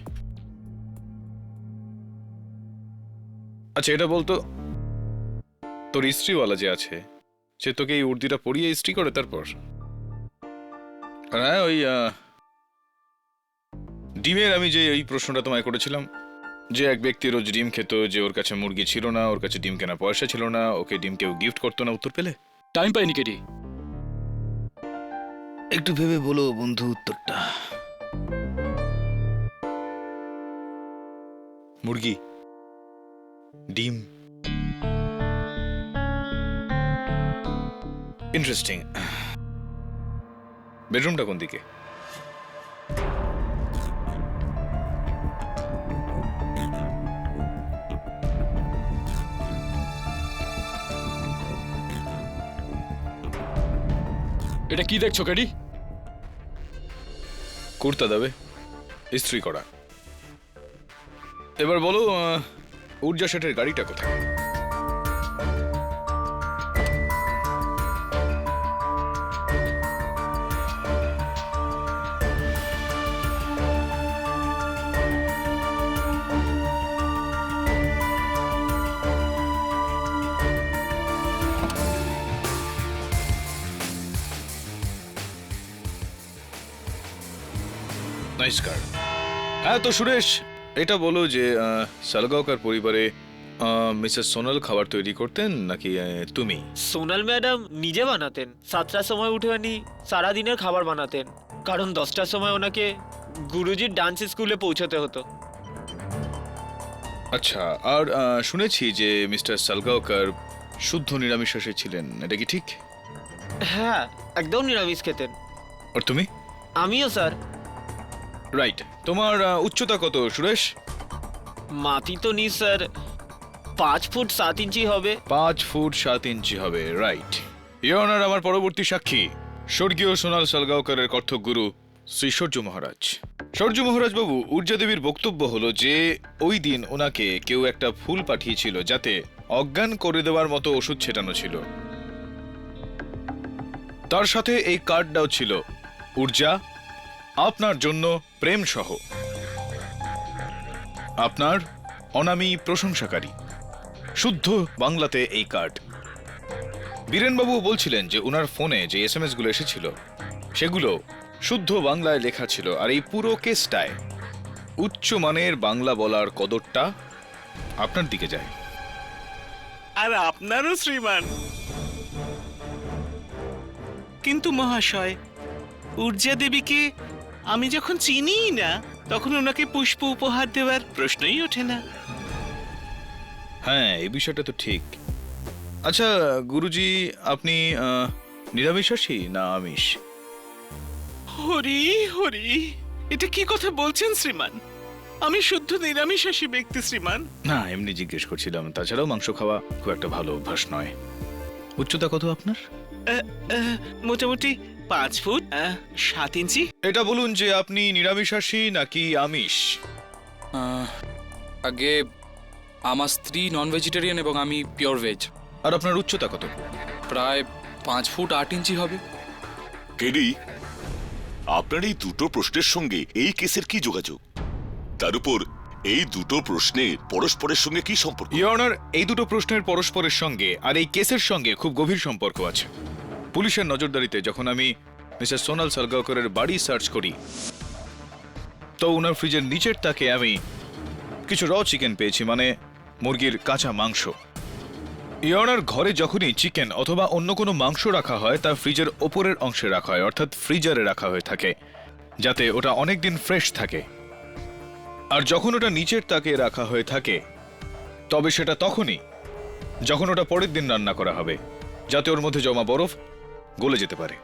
আচ্ছা এটা বলতো, তোর ইস্ত্রিওয়ালা যে আছে সে তোকে এই উর্দিটা পরিয়ে ইস্ত্রি করে তারপর? হ্যাঁ, ওই ডিমের আমি যে এই প্রশ্নটা তোমায় করেছিলাম, যে এক ব্যক্তি রোজ ডিম খেত, যে ওর কাছে মুরগি ছিল না, ওর কাছে ডিম কেনা পয়সা ছিল না, ওকে ডিম কেউ গিফট করতো না, উত্তর পেলে? টাইম পাইনি কেডি। একটু ভেবে বলো বন্ধু উত্তরটা। মুরগি, ডিম। ইন্টারেস্টিং। বেডরুমটা কোন দিকে? এটা কি দেখছো কেডি? কুর্তা দেবে, ইস্ত্রি করা। এবার বলো, ঊর্জা শেঠের গাড়িটা কোথায়? নাইস কার। হ্যাঁ তো সুরেশ, এটা বলো যে সালগাওকর পরিবারে মিসেস সোনাল খাবার তৈরি করতেন নাকি তুমি? সোনাল ম্যাডাম নিজে বানাতেন। 7টার সময় উঠে উনি সারাদিনের খাবার বানাতেন, কারণ 10টার সময় ওনাকে গুরুজির ডান্স স্কুলে পৌঁছতে হতো। আচ্ছা, আর শুনেছি যে মিস্টার সালগাওকর শুদ্ধ নিরামিষাশী ছিলেন, এটা কি ঠিক? হ্যাঁ, একদম নিরামিষ খেতেন। আর তুমি? আমিও স্যার। রাইট। তোমার উচ্চতা কত সুরেশ? মাটি তো নি স্যার, 5 ফুট 7 ইঞ্চি হবে। 5 ফুট 7 ইঞ্চি হবে, রাইট। ইওর অনার, আমার পরবর্তী সাক্ষী স্বর্গীয় সোনাল সালগাওকরের কর্থক গুরু শ্রী সূর্য মহারাজ। সূর্য মহারাজ বাবু, ঊর্জা দেবীর বক্তব্য হলো যে ওই দিন ওনাকে কেউ একটা ফুল পাঠিয়েছিল যাতে অজ্ঞান করে দেওয়ার মতো ওষুধ ছেটানো ছিল। তার সাথে এই কার্ডটাও ছিল, ঊর্জা আপনার জন্য প্রেম সহ, আপনার অনামী প্রশংসাকারী। শুদ্ধ বাংলাতে এই কার্ড। বীরেনবাবু বলছিলেন যে ওনার ফোনে যে SMS গুলো এসেছিল সেগুলো শুদ্ধ বাংলায় লেখা ছিল, আর এই পুরো কেসটায় উচ্চ মানের বাংলা বলার কদরটা আপনার দিকে যায়। আর আপনারও শ্রীমান। কিন্তু মহাশয়, ঊর্জা দেবীকে আমি যখন চিনিই না, তখন ওনাকে পুষ্প উপহার দেওয়ার প্রশ্নই ওঠে না। হ্যাঁ, এই বিষয়টা তো ঠিক। আচ্ছা গুরুজি, আপনি নিরামিষাশী না আমিষ? হরি হরি, এটা কি কথা বলছেন শ্রীমান? আমি শুদ্ধ নিরামিষাশী ব্যক্তি শ্রীমান। না, এমনি জিজ্ঞেস করছিলাম। তাছাড়াও মাংস খাওয়া খুব একটা ভালো অভ্যাস নয়। উচ্চতা কত আপনার? মোটামুটি 5 ফুট 7 ইঞ্চি। এটা বলুন যে আপনি নিরামিষাশী নাকি আমিষ? আগে আমার স্ত্রী নন ভেজিটেরিয়ান এবং আমি পিওর ভেজ। আর আপনার উচ্চতা কত? প্রায় 5 ফুট 8 ইঞ্চি হবে। কেডি, আপনার এই দুটো প্রশ্নের সঙ্গে এই কেসের কি যোগাযোগ? তার উপর এই দুটো প্রশ্নের পরস্পরের সঙ্গে কি সম্পর্ক? ইওর অনার, এই দুটো প্রশ্নের পরস্পরের সঙ্গে আর এই কেসের সঙ্গে খুব গভীর সম্পর্ক আছে। পুলিশের নজরদারিতে যখন আমি মিসেস সোনাল সালগাওকরের বাড়ি সার্চ করি, তো ওনার ফ্রিজের নিচের তাকে আমি কিছু র চিকেন পেয়েছি, মানে মুরগির কাঁচা মাংস। ইওর অনার, ঘরে যখনই চিকেন অথবা অন্য কোনো মাংস রাখা হয় তা ফ্রিজের ওপরের অংশে রাখা হয়, অর্থাৎ ফ্রিজারে রাখা হয়ে থাকে, যাতে ওটা অনেকদিন ফ্রেশ থাকে। আর যখন ওটা নিচের তাকে রাখা হয়ে থাকে, তবে সেটা তখনই যখন ওটা পরের দিন রান্না করা হবে, যাতে ওর মধ্যে জমা বরফ গলে যেতে পারে।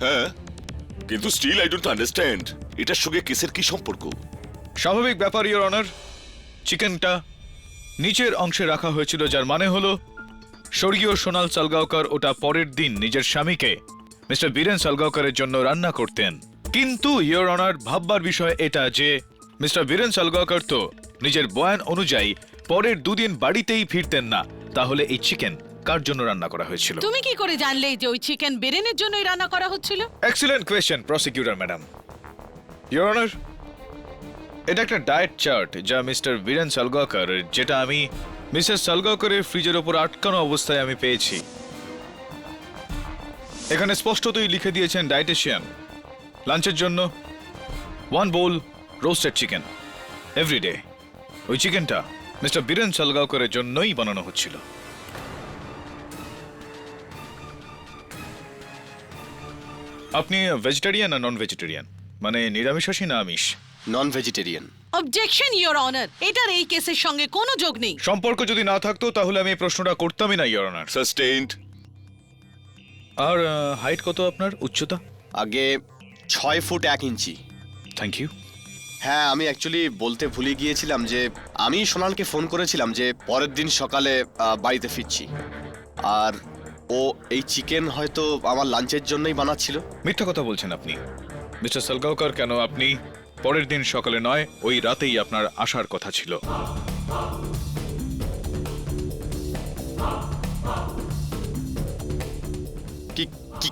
হ্যাঁ, কিন্তু স্টিল আই ডোন্ট আন্ডারস্ট্যান্ড এটার সঙ্গে কেসের কি সম্পর্ক? স্বাভাবিক ব্যাপার ইওর অনার। চিকেনটা নিচের অংশে রাখা হয়েছিল, যার মানে হলো স্বর্গীয় সোনাল সালগাওকর ওটা পরের দিন নিজের স্বামীকে মিস্টার বীরেন সালগাওকরের জন্য রান্না করতেন। কিন্তু ইওর অনার, ভাববার বিষয় এটা যে মিস্টার বীরেন সালগাওকর তো নিজের বয়ান অনুযায়ী পরের 2 দিন বাড়িতেই ফিরতেন না। তাহলে এই চিকেন কার জন্য রান্না করা হয়েছিল? তুমি কি করে জানলে যে ওই চিকেন বেরেনের জন্যই রান্না করা হচ্ছিল? Excellent question prosecutor madam. Your honour, এটা একটা ডায়েট চার্ট যা মিস্টার বীরেন সালগাওকর, যেটা আমি মিসেস সালগাওকরের ফ্রিজের ওপর আটকানো অবস্থায় আমি পেয়েছি। এখানে স্পষ্টতই লিখে দিয়েছেন ডায়েটিশিয়ান, লাঞ্চের জন্য 1 বোল রোস্টেড চিকেন এভরিডে। ওই চিকেনটা মিস্টার বীরেন সালগাওকরের জন্যই বানানো হচ্ছিল। আপনি ভেজিটেরিয়ান না নন ভেজিটেরিয়ান, মানে নিরামিষাশী না আমিষ? নন ভেজিটেরিয়ান। অবজেকশন ইওর অনার, এটার এই কেসের সঙ্গে কোনো যোগ নেই। সম্পর্ক যদি না থাকতো তাহলে আমি এই প্রশ্নটা করতামই না ইওর অনার। সাস্টেইনড। আর হাইট কত আপনার, উচ্চতা? আগে 6 ফুট 1 ইঞ্চি। Thank you. হ্যাঁ, আমি অ্যাকচুয়ালি বলতে ভুলে গিয়েছিলাম যে আমি সোনালকে ফোন করেছিলাম যে পরের দিন সকালে বাড়িতে ফিরছি, আর ও এই চিকেন হয়তো আমার লাঞ্চের জন্যই বানাচ্ছিল। মিথ্যা কথা বলছেন আপনি মিস্টার সালগাওকর। কেন আপনি পরের দিন সকালে নয়, ওই রাতেই আপনার আসার কথা ছিল।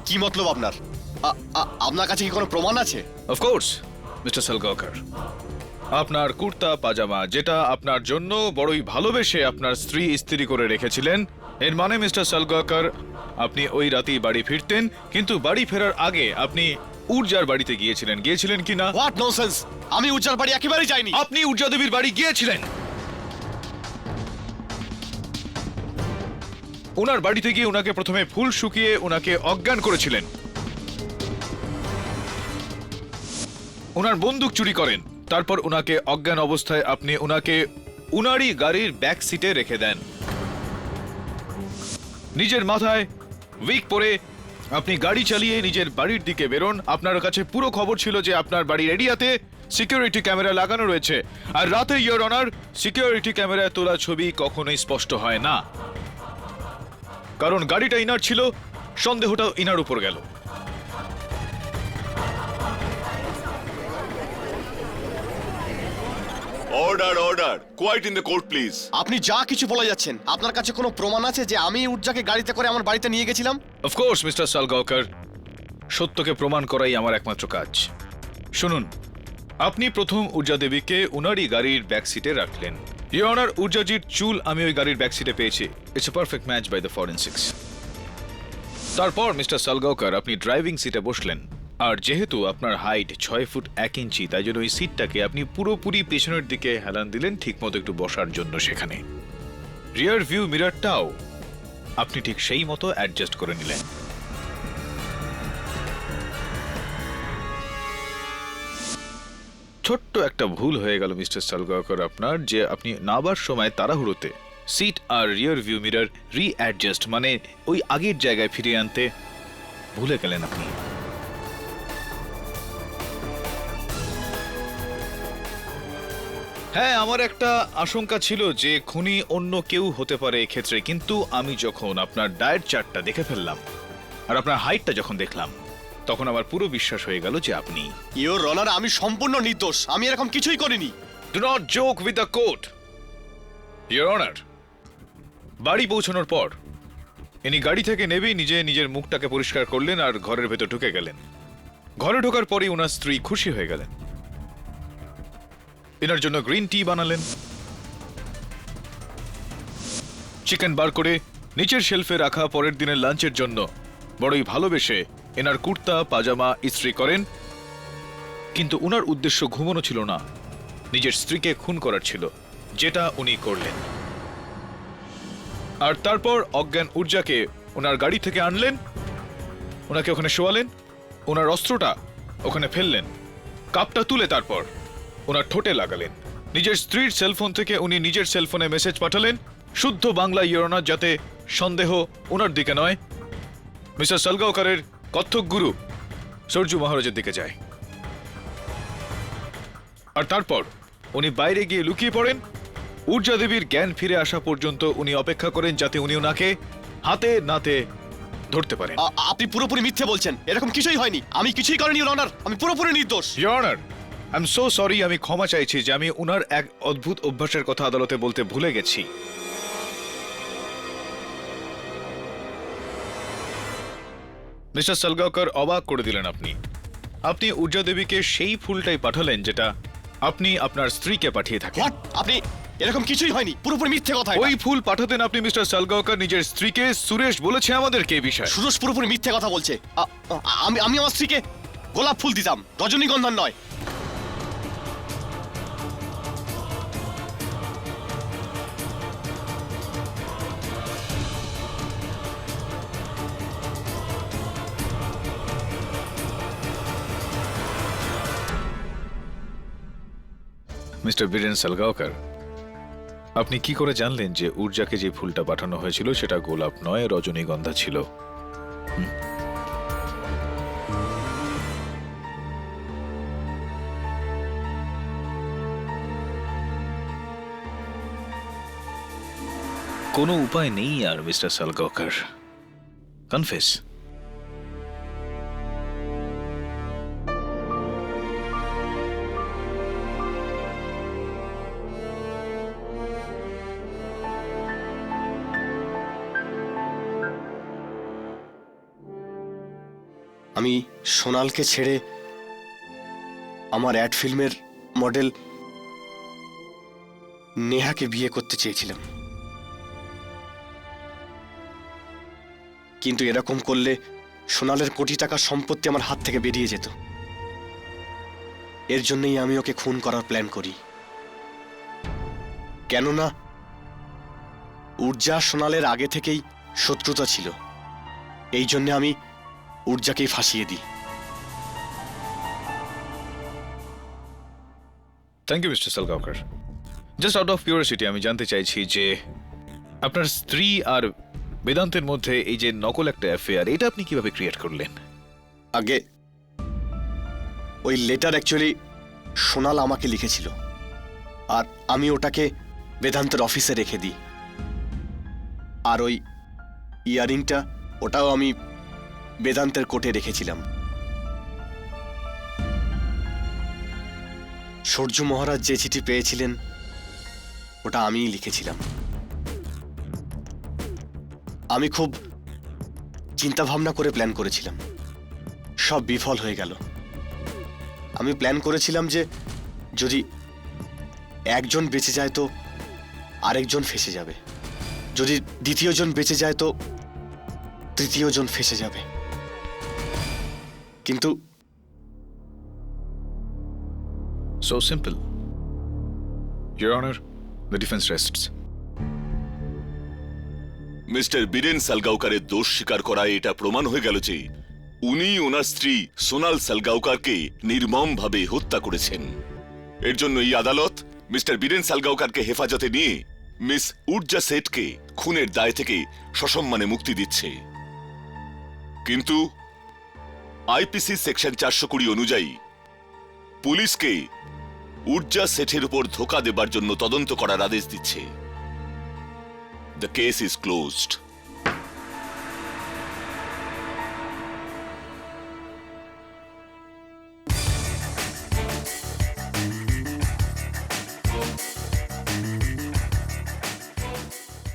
কি মতলব আপনার? আপনার কাছে কি কোনো প্রমাণ আছে? অফকোর্স মিস্টার সালগাওকর, আপনার কুর্তা পাজামা যেটা আপনার জন্য বড়ই ভালোবেসে আপনার স্ত্রী ইস্ত্রি করে রেখেছিলেন, এর মানে মিস্টার সালগাওকর আপনি ওই রাতেই বাড়ি ফিরতেন, কিন্তু বাড়ি ফেরার আগে আপনি উর্জার বাড়িতে গিয়েছিলেন কি না? What nonsense! আমি উজ্জার বাড়ি একেবারেই যাইনি। আপনি উর্জা দেবীর বাড়ি গিয়েছিলেন। ওনার বাড়িতে গিয়ে ওনাকে প্রথমে ফুল শুকিয়ে ওনাকে অজ্ঞান করেছিলেন। ওনার বন্দুক চুরি করেন, তারপর ওনাকে অজ্ঞান অবস্থায় আপনি ওনাকে উনারই গাড়ির ব্যাক সিটে রেখে দেন। নিজের মাথায় উইক পরে আপনি গাড়ি চালিয়ে নিজের বাড়ির দিকে বেরোন। আপনার কাছে পুরো খবর ছিল যে আপনার বাড়ির এরিয়াতে সিকিউরিটি ক্যামেরা লাগানো রয়েছে, আর রাতে ইয়োর অনার সিকিউরিটি ক্যামেরায় তোলা ছবি কখনোই স্পষ্ট হয় না, কারণ গাড়িটা ইনার ছিল, সন্দেহটাও ইনার উপর গেল। Order order, quiet in the court please. আপনি যা কিছু বলে যাচ্ছেন, আপনার কাছে কোনো প্রমাণ আছে যে আমি উজ্জাকে গাড়িতে করে আমার বাড়িতে নিয়ে গেছিলাম? অফকোর্স মিস্টার সালগাওকর, সত্যকে প্রমাণ করাই আমার একমাত্র কাজ। শুনুন, আপনি প্রথম উর্জা দেবীকে উনারই গাড়ির ব্যাক সিটে রাখলেন। ইয়োর অনার, উর্জাজির চুল আমি ওই গাড়ির ব্যাক সিটে পেয়েছি। It's a perfect match by the forensics. তারপর মিস্টার সালগাওকর আপনি ড্রাইভিং সিটে বসলেন, আর যেহেতু আপনার হাইট 6 ফুট 1 ইঞ্চি, তাই জন্য ওই সিটটাকে আপনি পুরোপুরি পেছনের দিকে হেলান দিলেন, ঠিকমতো একটু বসার জন্য। সেখানে রিয়ার ভিউ মিররটাও আপনি ঠিক সেই মতো অ্যাডজাস্ট করে নিলেন। ছোট্ট একটা ভুল হয়ে গেল মিস্টার সালগাওকর আপনার, যে আপনি নাবার সময় তাড়াহুড়োতে সিট আর রিয়ার ভিউ মিরর রিঅ্যাডজাস্ট মানে ওই আগের জায়গায় ফিরিয়ে আনতে ভুলে গেলেন আপনি। হ্যাঁ, আমার একটা আশঙ্কা ছিল যে খুনি অন্য কেউ হতে পারে এক্ষেত্রে, কিন্তু আমি যখন আপনার ডায়েট চার্টটা দেখে ফেললাম আর আপনার হাইটটা যখন দেখলাম, তখন আমার পুরো বিশ্বাস হয়ে গেল যে আপনি। ইয়োর অনার, আমি সম্পূর্ণ নির্দোষ, আমি এরকম কিছুই করিনি। Do not joke with the court. Your honour, বাড়ি পৌঁছানোর পর ইনি গাড়ি থেকে নেবেই নিজের মুখটাকে পরিষ্কার করলেন আর ঘরের ভেতর ঢুকে গেলেন। ঘরে ঢোকার পরেই ওনার স্ত্রী খুশি হয়ে গেলেন, এনার জন্য গ্রিন টি বানালেন। চিকেন বার করে নিচের শেলফে রাখা পরের দিনের লাঞ্চের জন্য বড়ই ভালোবেসে এনার কুর্তা পাজামা ইস্ত্রি করেন। কিন্তু উনার উদ্দেশ্য ঘুমানো ছিল না, নিজের স্ত্রীকে খুন করার ছিল, যেটা উনি করলেন। আর তারপর অজ্ঞান উর্জাকে ওনার গাড়ি থেকে আনলেন, ওনাকে ওখানে শোয়ালেন, ওনার অস্ত্রটা ওখানে ফেললেন, কাপটা তুলে তারপর ওনার ঠোঁটে লাগালেন। নিজের স্ত্রীর সেলফোন থেকে উনি নিজের সেলফোনে মেসেজ পাঠালেন শুদ্ধ বাংলা, ইয়োর অনার, যাতে সন্দেহ ওনার দিকে নয়, মিস্টার সালগাওকরের কত্থক গুরু সরজু মহারাজের দিকে যায়। আর তারপর উনি বাইরে গিয়ে লুকিয়ে পড়েন। উর্জা দেবীর জ্ঞান ফিরে আসা পর্যন্ত উনি অপেক্ষা করেন যাতে উনি ওনাকে হাতে নাতে ধরতে পারেন। আপনি পুরোপুরি মিথ্যে বলছেন, এরকম কিছুই হয়নি, আমি কিছুই করিনি ইয়োর অনার, আমি পুরোপুরি নির্দোষ। Your honour, I am so sorry, আমি ক্ষমা চাইছি যে আমি উনার এক অদ্ভুত অভ্যাসের কথা আদালতে বলতে ভুলে গেছি। মিস্টার সালগাওকর, অবাক করে দিলেন আপনি। আপনি উর্জা দেবীকে সেই ফুলটাই পাঠালেন যেটা আপনি আপনার স্ত্রীকে পাঠিয়ে থাকেন। হোয়াট? আপনি এরকম কিছুই হয়নি, পুরোপুরি মিথ্যে কথা। ওই ফুল পাঠাতেন আপনি মিস্টার সালগাওকর নিজের স্ত্রীকে। সুরেশ বলেছে আমাদেরকে এই বিষয়ে। সুরেশ পুরোপুরি মিথ্যে কথা বলছে। আমি আমার স্ত্রীকে গোলাপ ফুল দিতাম, রজনীগন্ধার নয়। মিস্টার বীরেন সালগাওকর, আপনি কি করে জানলেন যে উর্জাকে যে ফুলটা পাঠানো হয়েছিল সেটা গোলাপ নয়, রজনীগন্ধা ছিল? কোনো উপায় নেই আর মিস্টার সালগাওকর, কনফেস। আমি সোনালকে ছেড়ে আমার অ্যাড ফিল্মের মডেল নেহাকে বিয়ে করতে চেয়েছিলাম, কিন্তু এরকম করলে সোনালের কোটি টাকার সম্পত্তি আমার হাত থেকে বেরিয়ে যেত। এর জন্যই আমি ওকে খুন করার প্ল্যান করি। কেননা ঊর্জা সোনালের আগে থেকেই শত্রুতা ছিল। এই জন্য আমি ঊর্জাকেই ফাঁসিয়ে দিই। Thank you mister Salgaonkar. Just out of curiosity আমি জানতে চাইছি যে আপনার স্ত্রী আর বেদান্তের মধ্যে এই যে নকল একটা অ্যাফেয়ার, এটা আপনি কিভাবে ক্রিয়েট করলেন? আগে ওই লেটার অ্যাকচুয়ালি সোনাল আমাকে লিখেছিল, আর আমি ওটাকে বেদান্তের অফিসে রেখে দিই। আর ওই ইয়ারিংটা, ওটাও আমি বেদান্তের কোর্টে রেখেছিলাম। সূর্য মহারাজ যে চিঠি পেয়েছিলেন ওটা আমিই লিখেছিলাম। আমি খুব চিন্তা ভাবনা করে প্ল্যান করেছিলাম, সব বিফল হয়ে গেল। আমি প্ল্যান করেছিলাম যে যদি একজন বেঁচে যায় তো আরেকজন ফেঁসে যাবে, যদি দ্বিতীয় জন বেঁচে যায় তো তৃতীয় জন ফেঁসে যাবে। কিন্তু So simple. Your Honor, the defense rests. Mister Biren সালগাওকারের দোষ স্বীকার করায় এটা প্রমাণ হয়ে গেল যে উনি ওনার স্ত্রী সোনাল সালগাওকারকে নির্মমভাবে হত্যা করেছেন। এর জন্য এই আদালত মিস্টার বীরেন সালগাওকারকে হেফাজতে নিয়ে মিস ঊর্জা সেঠকে খুনের দায় থেকে সসম্মানে মুক্তি দিচ্ছে। কিন্তু আইপিসি সেকশন 420 অনুযায়ী পুলিশকে ঊর্জা সেঠের উপর ধোঁকা দেবার জন্য তদন্ত করার আদেশ দিচ্ছে। The case is closed.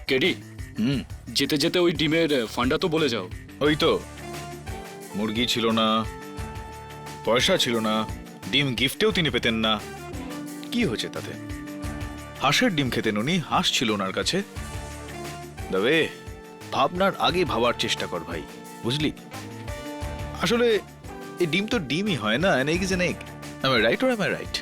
KD, যেতে যেতে ওই ডিমের ফান্ডা তো বলে যাও। ওই তো, মুরগি ছিল না, পয়সা ছিল না, ডিম গিফটেও তিনি পেতেন না। কি হয়েছে তাতে? হাঁসের ডিম খেতেন উনি, হাঁস ছিল ওনার কাছে। তবে ভাবনার আগে ভাবার চেষ্টা কর ভাই, বুঝলি? আসলে এই ডিম তো ডিমই হয় না, N egg is an egg. Am I right or am I right?